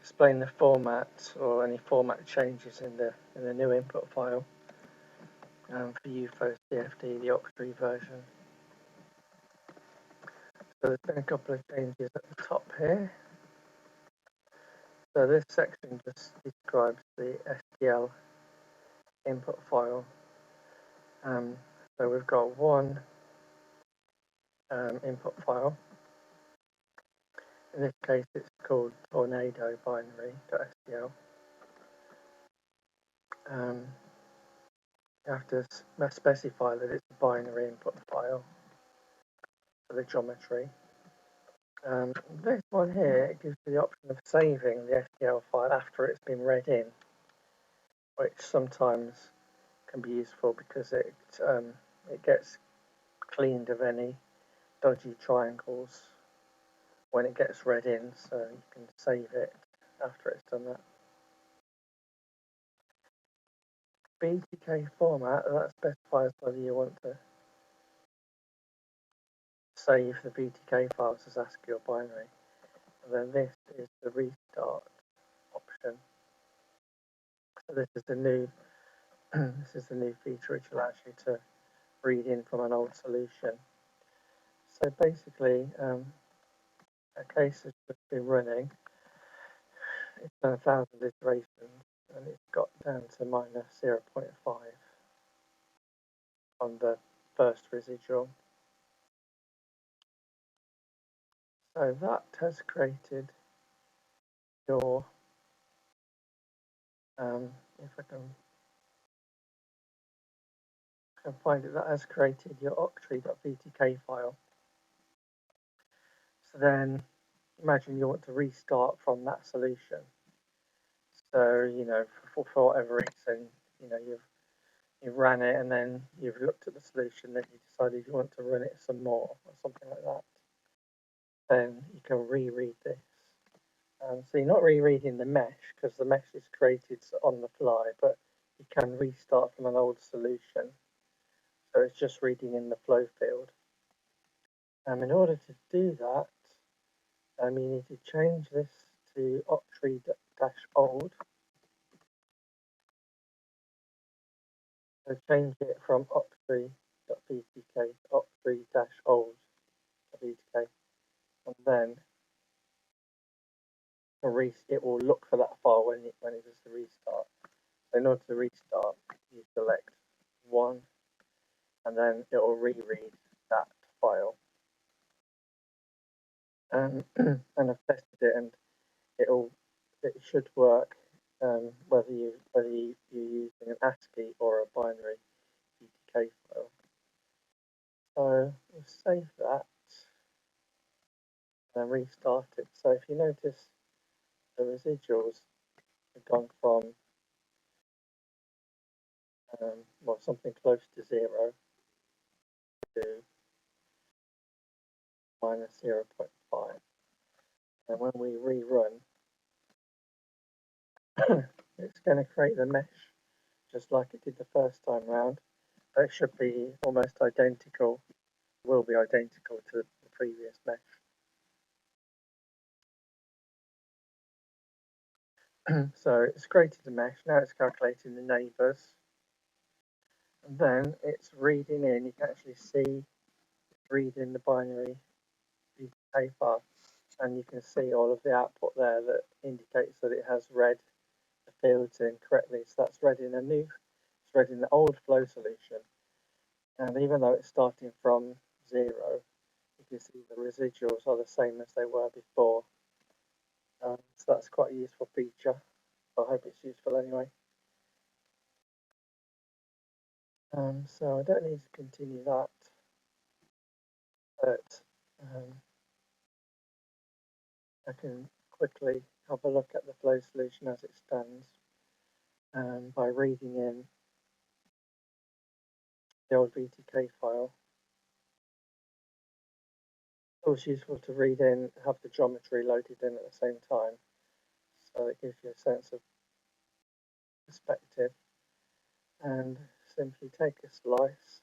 explain the format or any format changes in the new input file for UFO-CFD, the octree version. So there's been a couple of changes at the top here. So this section just describes the STL input file. So we've got one input file. In this case, it's called tornado binary.stl. You have to specify that it's a binary input file for the geometry. This one here gives you the option of saving the STL file after it's been read in, which sometimes can be useful because it gets cleaned of any dodgy triangles when it gets read in, so you can save it after it's done that. VTK format, that specifies whether you want to save the VTK files as ASCII or binary. And then this is the restart option. So this is the new feature which allows you to read in from an old solution. So basically, a case has just been running. It's done 1,000 iterations and it's got down to minus 0.5 on the first residual. So that has created your, if I can find it, that has created your octree.vtk file. So then imagine you want to restart from that solution. So, you know, for whatever reason, you know, you've ran it and then you've looked at the solution, then you decided you want to run it some more or something like that. Then you can reread this. So you're not rereading the mesh because the mesh is created on the fly, but you can restart from an old solution. So it's just reading in the flow field. In order to do that, you need to change this to octree-old. So change it from octree.vtk to octree-old.vtk, and then it will look for that file when it does the restart. So in order to restart, you select 1, and then it will reread that file. And I've tested it, and it should work whether you're using an ASCII or a binary VTK file. So we'll save that and restart it. So if you notice, the residuals have gone from well, something close to 0 to minus 0.5. And when we rerun, it's going to create the mesh just like it did the first time round. It should be almost identical, will be identical to the previous mesh. So it's created a mesh, now it's calculating the neighbours, and then it's reading in, you can actually see it's reading the binary VTK file, and you can see all of the output there that indicates that it has read the fields in correctly. So that's read in it's read in the old flow solution, and even though it's starting from 0, you can see the residuals are the same as they were before. So that's quite a useful feature. I hope it's useful anyway. So I don't need to continue that, but I can quickly have a look at the flow solution as it stands by reading in the old VTK file. It's also useful to read in, have the geometry loaded in at the same time, so it gives you a sense of perspective. And simply take a slice,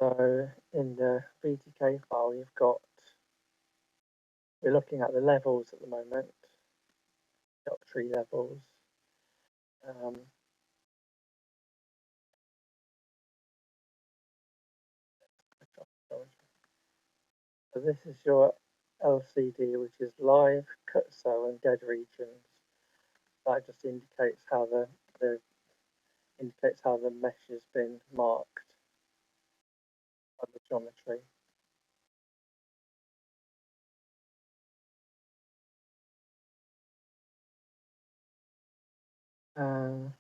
So in the VTK file, we're looking at the levels at the moment, the octree levels. So this is your LCD, which is live, cut cell, and dead regions. That just indicates how the mesh has been marked by the geometry.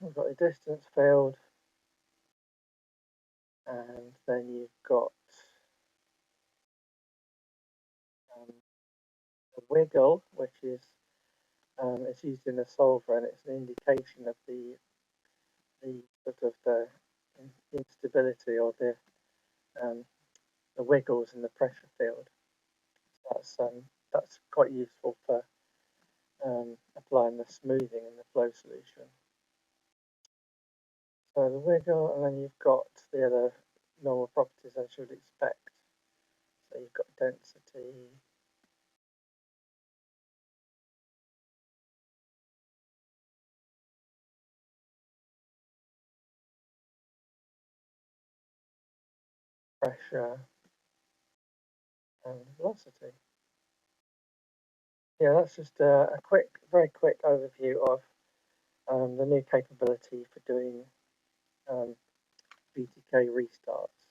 We've got a distance field, and then you've got the wiggle, which is it's used in the solver, and it's an indication of the sort of the instability or the wiggles in the pressure field. That's quite useful for applying the smoothing in the flow solution. So the wiggle, and then you've got the other normal properties as you would expect. So you've got density, pressure, and velocity. Yeah, that's just a very quick overview of the new capability for doing VTK restarts.